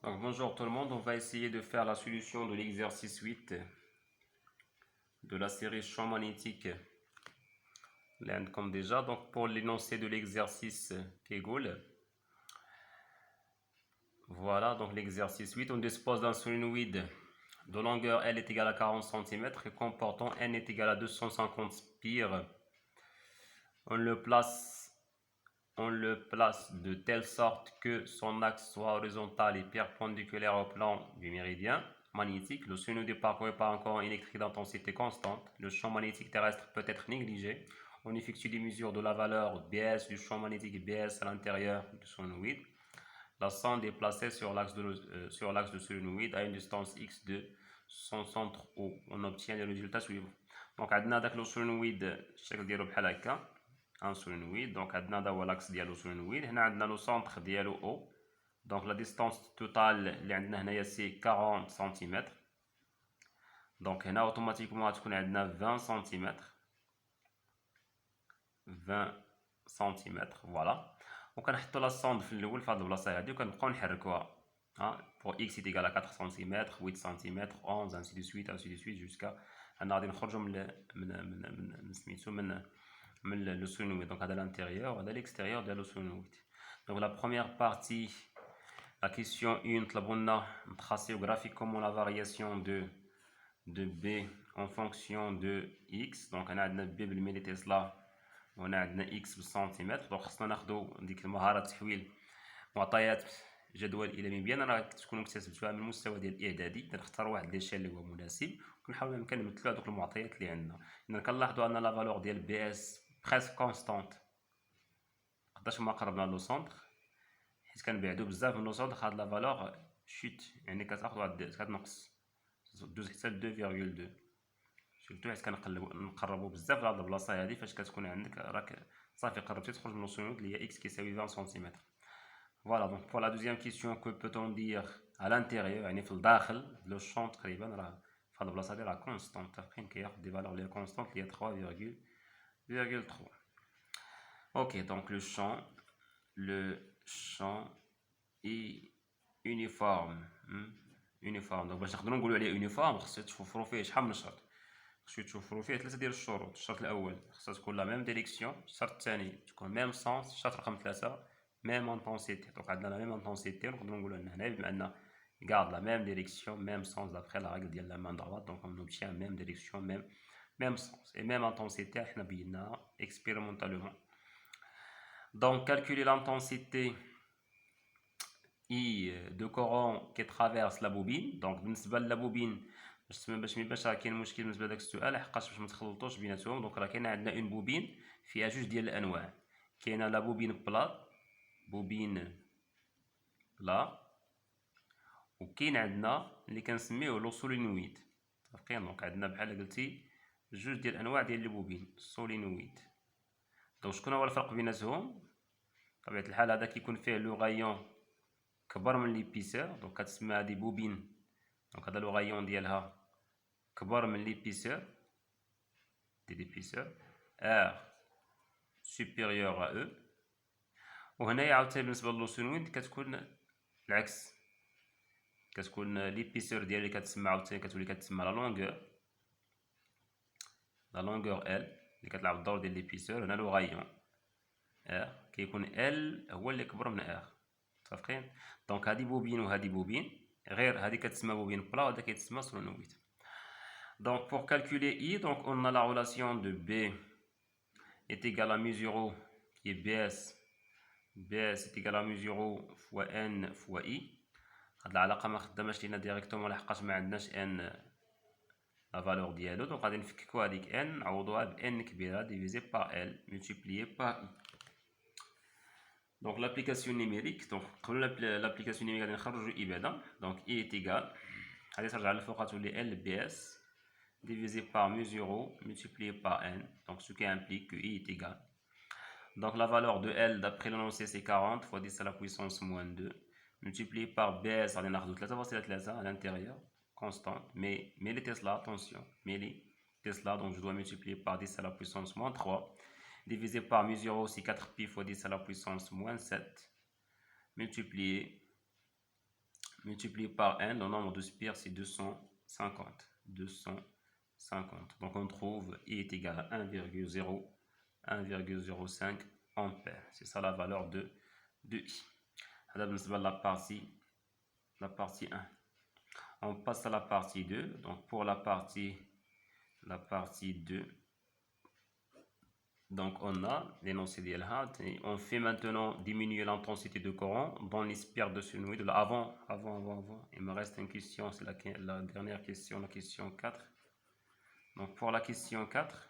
Donc, bonjour tout le monde, on va essayer de faire la solution de l'exercice 8 de la série champ magnétique l'Inde comme déjà. Donc pour l'énoncé de l'exercice Kegel, voilà donc l'exercice 8, on dispose d'un solénoïde de longueur L est égale à 40 cm et comportant N est égal à 250 spires. On le place de telle sorte que son axe soit horizontal et perpendiculaire au plan du méridien magnétique. Le solénoïde est parcouru par un courant électrique d'intensité constante. Le champ magnétique terrestre peut être négligé. On effectue des mesures de la valeur BS du champ magnétique BS à l'intérieur du solénoïde. La sonde est placée sur l'axe de solénoïde à une distance x de son centre O. On obtient les résultats suivants. Donc, عندنا داك le solénoïde الشكل ديالو بحال هكا. Un solénoïde, donc عندنا هذا هو l'axe ديالو solénoïde. هنا عندنا le centre ديالو O. Donc la distance totale اللي عندنا هنايا c'est 40 cm. Donc هنا automatiquement غتكون عندنا 20 cm. 20 cm, voilà. وكنحطوا لا sonde في الاول في هذه البلاصه هذه وكنبقاو نحركوها. pour x est égal à 4 cm, 8 cm, 11 ainsi de suite jusqu'à هنا غادي نخرجوا من سميتو من le solénoïde. Donc à l'intérieur et à l'extérieur de le solénoïde. Donc la première partie, la question 1, on a tracé graphiquement la variation de B en fonction de x. Donc on a B بالملي وهنا عندنا x بالسنتيمتر. دونك خصنا ناخدو ديك المهاره تحويل معطيات جدول الى مبيان راه تكونوا اكتسبتوها من المستوى ديال الاعدادي. كنختار واحد ليشيل اللي هو مناسب وكنحاولوا يمكن نمثلوا هذوك المعطيات اللي عندنا. اذا كنلاحظوا ان لا فالور ديال بي اس بريسك كونستانت قداش ما قربنا لو سونتر حيت كنبعدو بزاف من لو سونتر هاد لا فالور شوت يعني كتاخذ واحد كتنقص دوز حتى ل 2.2 شفتو حيت كنقربوا بزاف لهاد البلاصه هادي فاش كتكون عندك راك صافي قربتي تخرج من السونيود اللي هي x كيساوي 20 سم. Voilà, donc pour la deuxième question, que peut-on dire à l'intérieur يعني في الداخل لو شون تقريبا راه في هاد البلاصه هادي راه كونستانت تقريبا كياخد دي فالور لي كونستانت اللي هي 3,3. Ok, donc le champ est uniforme. uniforme. Donc باش نقدروا نقولوا عليه uniforme خصو تشوفوا فيه شحال من شرط. خصو تشوفوا فيه 3 ديال الشروط. الشرط الاول خصها تكون لا ميم ديريكسيون. الشرط الثاني تكون ميم سونس. الشرط رقم 3 ميم انتونسيتي. دونك عندنا لا ميم انتونسيتي ونقدروا نقولوا ان هنا بما ان garde la même direction, même sens d'après la règle de la main droite. Donc on obtient même direction, même sens. Et même intensité, on a bien expérimentalement. Donc calculer l'intensité I de courant qui traverse la bobine. Donc بالنسبة la bobine باش ميبانش راه كاين مشكل بالنسبة لداك السؤال حقاش باش متخلطوش بيناتهم. دونك راه كاين عندنا اون بوبين فيها جوج ديال الانواع. كاينه لا بوبين بلا وكاين عندنا اللي كنسميوه لو سولينويد. متفقين؟ دونك عندنا بحال قلتي جوج ديال الانواع ديال لي بوبين سولينويد. دونك شكون هو الفرق بيناتهم؟ بطبيعه الحال هذا كيكون فيه لو غايون كبر من ليبيسور. دونك كتسمى هادي بوبين. دونك هذا لو غايون ديالها كبر من ليبيسور R supérieur à E. وهنايا عاوتاني بالنسبه للوسينويد كتكون العكس. كتكون ليبيسور ديالي كتسمى عاوتاني كتولي كتسمى لا لونغور L اللي كتلعب الدور ديال ليبيسور. هنا لو غايون R كيكون L هو اللي كبر من R. متفقين؟ دونك هادي بوبين وهادي بوبين غير هادي كتسمى بوبين بلا وهذا كيتسمى سولينويد. Donc pour calculer I, donc on a la relation de B est égale à mu 0 qui est BS. BS est égal à mu 0 fois N fois I. هاد العلاقة ما خداماش لينا ديريكتومون لحقاش ما عندناش N لا فالور ديالو. دونك غادي نفككو هاديك N نعوضوها ب N كبيرة ديفيزي par L multiplié par I. Donc l'application numérique, donc l'application numérique غادي نخرجو I بعدا. Donc I est égal غادي ترجع للفوق تولي L BS divisé par mu 0 multiplié par n, donc ce qui implique que I est égal. Donc la valeur de L d'après l'énoncé c'est 40 fois 10 à la puissance moins 2 multiplié par BS غادي ناخدو 3,3 à l'intérieur constante mais les Tesla attention mais les Tesla donc je dois multiplier par 10 à la puissance moins 3 divisé par mu 0 c'est 4pi fois 10 à la puissance moins 7 multiplié multiplié par n, le nombre de spires c'est 250. 250. Donc on trouve I est égal à 1,05 ampères. C'est ça la valeur de I. La partie 1. On passe à la partie 2. Donc pour la partie 2, donc on a l'énoncé d'Elhat et on fait maintenant diminuer l'intensité de courant dans les spires de solenoïde. Avant, il me reste une question, c'est la dernière question, la question 4. Donc pour la question 4,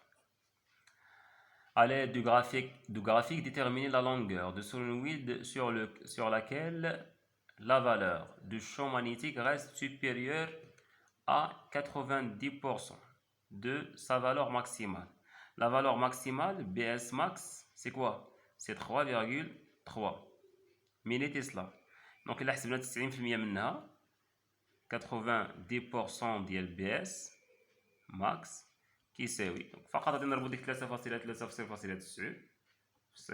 à l'aide du graphique, déterminer la longueur de solenoïde sur laquelle la valeur du champ magnétique reste supérieure à 90% de sa valeur maximale. La valeur maximale, BS max, c'est quoi? C'est 3,3 millitesla. Donc il a حسبنا 90% منها 90% ديال BS max كيساوي فقط غادي نربط ديك 3.3 في 0.9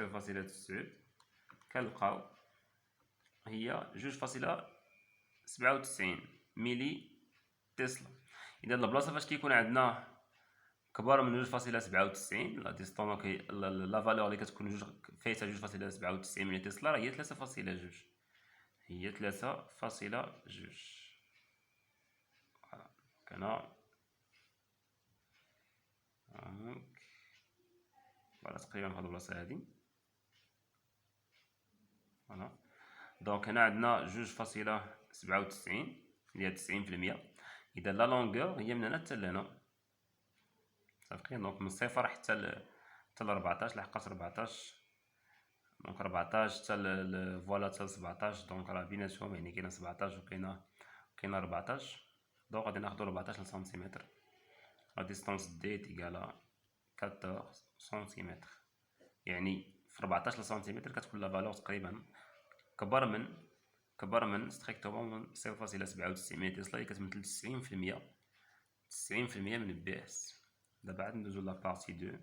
كنلقاو هي 2.97 ملي تسلا. اذا البلاصه فاش كيكون عندنا كبر من 2.97 لا ديستونس لا فالور اللي كتكون فايته 2.97 ملي تسلا راه هي 3.2 هي 3.2 كنا فوالا تقريبا في هاد البلاصه هادي فوالا. دونك هنا عندنا 2.97 اللي هي 90%. اذا لا لونغور هي من هنا حتى لهنا صافي. دونك من صفر حتى ل 14 لحقاش 14 دونك 14 حتى فوالا حتى 17 دونك راه بيناتهم يعني كاينه 17 وكاينه 14 دونك غادي ناخدو 14 سنتيمتر. لا ديستونس دي تيكالا 14 سنتيمتر يعني في 14 سنتيمتر كتكون لا فالور تقريبا كبر من ستريكتومون 0.97 ملي تسلا اللي كتمثل 90% من البي اس. دابا عاد ندوزو لا بارتي 2.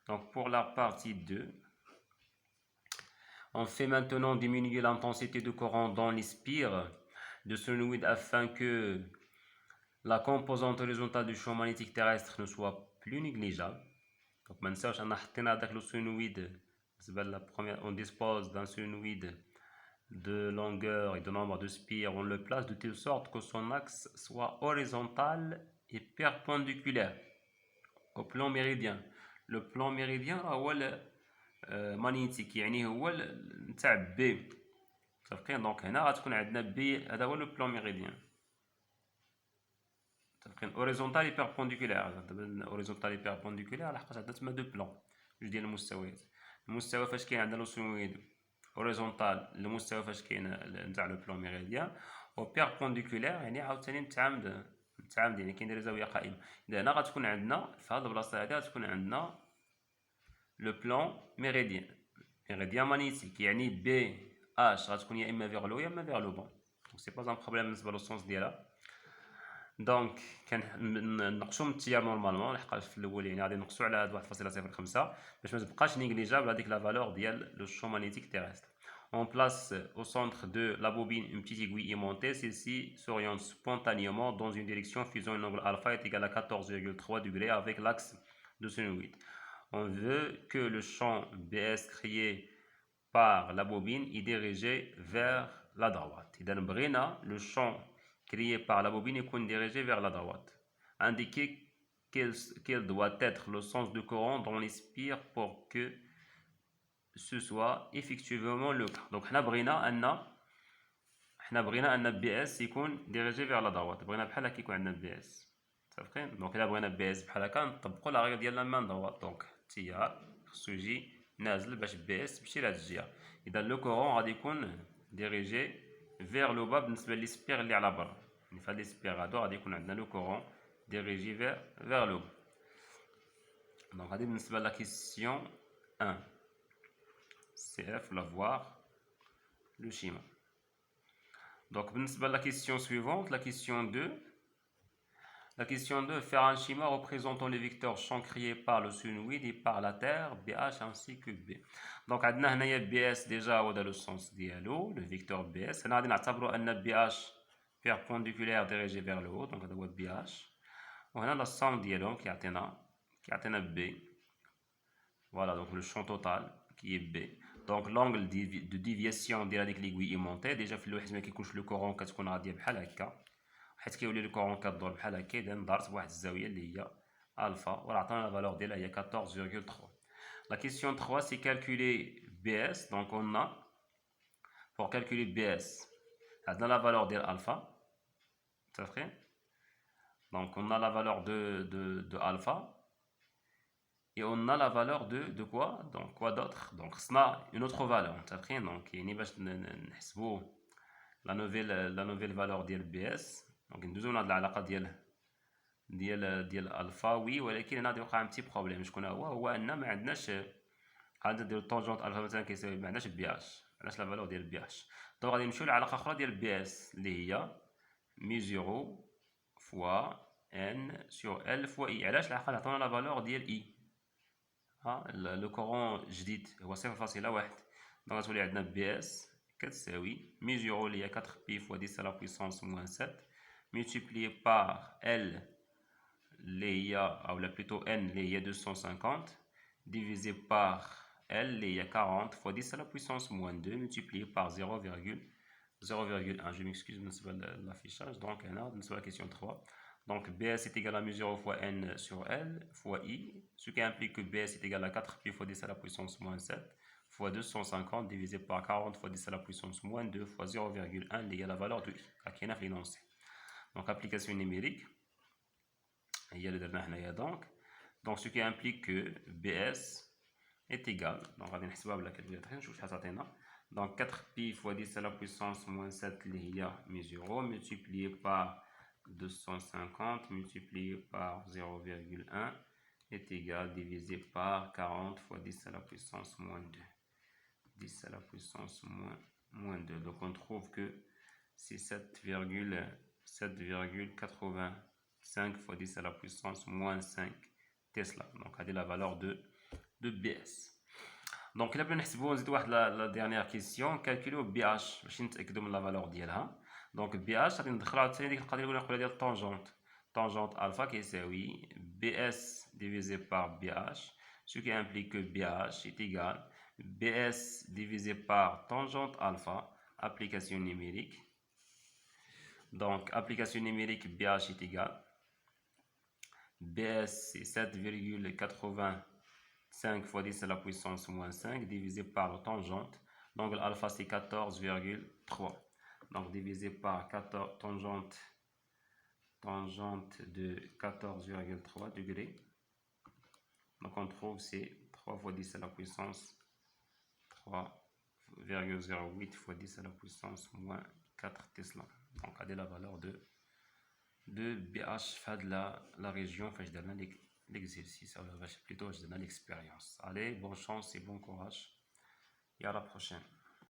Donc pour la partie 2, on fait maintenant diminuer l'intensité de courant dans les spires de solenoïde afin que la composante horizontale du champ magnétique terrestre ne soit plus négligeable. Donc ما نساوش أن حطينا هذاك لو solenoïde بالنسبة لا première, on dispose d'un solenoïde de longueur et de nombre de spires, on le place de telle sorte que son axe soit horizontal et perpendiculaire au plan méridien. Le plan méridien هو مانيتيك يعني هو نتاع بي متفقين. دونك هنا غتكون عندنا بي هذا هو لو بلان ميريديان متفقين. اوريزونتال اي بيربونديكولير. دابا اوريزونتال اي بيربونديكولير لحقاش عندنا تما دو بلان جوج ديال المستويات. المستوى فاش كاين عندنا لو سولويد اوريزونتال المستوى فاش كاين نتاع لو بلان ميريديان و بيربونديكولير يعني عاوتاني متعامد يعني كاين زاويه قائمه. اذا هنا غتكون عندنا في هاد البلاصه هادي غتكون عندنا لو بلان ميريديان مانيتيك يعني بي اش غتكون يا اما فيغ لو يا اما فيغ لو بون. دونك سي با ان بروبليم بالنسبه للسونس ديالها. دونك كننقصوا من التيار نورمالمون لحقاش في الاول يعني غادي نقصوا على هاد 1.05 باش ما تبقاش نيغليجابل هذيك لا فالور ديال لو شون مانيتيك تيرستر. On place au centre de la bobine une petite aiguille aimantée. Celle-ci s'oriente spontanément dans une direction faisant un angle alpha est égal à 14,3 degrés avec l'axe de solenoïde. On veut que le champ BS créé par la bobine est dirigé vers la droite. إذا بغينا le champ créé par la bobine est dirigé vers la droite. Indiquer quel doit être le sens de courant dans les spires pour que ce soit effectivement le cas. Donc حنا بغينا ان بي اس يكون ديريجي vers la droite. بغينا بحال هكا يكون عندنا بي اس متفقين. دونك الا بغينا بي اس بحال هكا نطبقوا لا ريغل ديال لا مان دوات. دونك التيار خصو يجي نازل باش بي اس تمشي لهاد الجهه. اذا لو كورون غادي يكون ديريجي vers لو با بالنسبه لي سبير اللي على برا. يعني في هاد لي سبير هادو غادي يكون عندنا لو كورون ديريجي vers لو با. دونك هادي بالنسبه لا كيسيون 1. CF, la voir le schéma. Donc, la question suivante, la question 2. La question 2, faire un schéma représentant les vecteurs champs créés par le solenoïde et par la Terre, BH ainsi que B. Donc, on a هنايا BS déjà dans le sens ديالو, le vecteur BS. هنا غادي نعتبروا أن BH perpendiculaire dirigé vers le haut, donc هذا هو BH. وهنا la somme ديالهم كيعطينا B. Voilà, donc le champ total qui est B. Donc l'angle de déviation ديال هذيك l'aiguille aimantée, déjà في اللوحة ما كيكونش لو كورون كتكون غادية بحال هكا. حيت كيولي لو كورون كدور بحال هكا، اذا دارت بواحد الزاويه اللي هي الفا، وراه عطانا لا فالور ديالها هي 14,3. La question 3 c'est calculer BS. Donc on a pour calculer BS عندنا la valeur ديال alpha. Ça fait donc on a la valeur de alpha et on a la valeur de quoi, donc quoi d'autre, donc on a une autre valeur. Ça fait donc يعني باش نحسبوا la nouvelle valeur ديال BS. دونك ندوزو لهاد العلاقه ديال الفا وي، ولكن هنا غادي يوقع ان بتي بروبليم. شكون هو ان ما عندناش غادي نديرو طونجونت الفا مثلا كيساوي ما عندناش بي اش، ما عندناش لا فالور ديال بي اش. دونك غادي نمشيو لعلاقه اخرى ديال بي اس اللي هي مي زيرو فوا ان سور ال فوا اي. علاش؟ لحق عطونا لا فالور ديال اي، لو كورون جديد هو 0.1. دونك غتولي عندنا بي اس كتساوي مي زيرو اللي هي 4 بي فوا 10 على بويسونس موان 7 multiplié par L, ou plutôt N, il y a 250, divisé par L, il y a 40 fois 10 à la puissance moins 2, multiplié par 0,1. Je m'excuse, de l'affichage. Donc, on a la question 3. Donc, BS est égal à μ0 fois N sur L fois I, ce qui implique que BS est égal à 4 pi fois 10 à la puissance moins 7 fois 250 divisé par 40 fois 10 à la puissance moins 2 fois 0,1, il y a la valeur de I, qui est l'énoncé. Donc application numérique, il y a le dernier donc ce qui implique que BS est égal, donc on va voir la calculatrice, donc 4pi fois 10 à la puissance moins 7 il y a 0 multiplié par 250 multiplié par 0,1 est égal divisé par 40 fois 10 à la puissance moins 2, 10 à la puissance moins 2. Donc on trouve que c'est 7,85 fois 10 à la puissance moins 5 Tesla. Donc, c'est la valeur de BS. Donc, là, la dernière question. Calculer BH. Je vais la valeur d'ILA. Donc, BH, c'est une tangente. Tangente alpha qui est oui, BS divisé par BH. Ce qui implique que BH est égal BS divisé par tangente alpha. Application numérique. Donc, application numérique, BH est égal. BS, c'est 7,85 fois 10 à la puissance moins 5 divisé par la tangente. Donc, l'alpha, c'est 14,3. Donc, divisé par 14, tangente de 14,3 degrés. Donc, on trouve c'est 3 fois 10 à la puissance 3,08 fois 10 à la puissance moins 4 Tesla. Donc, regardez la valeur de BH fait de la région, fait de l'exercice, plutôt de l'expérience. Allez, bonne chance et bon courage. Et à la prochaine.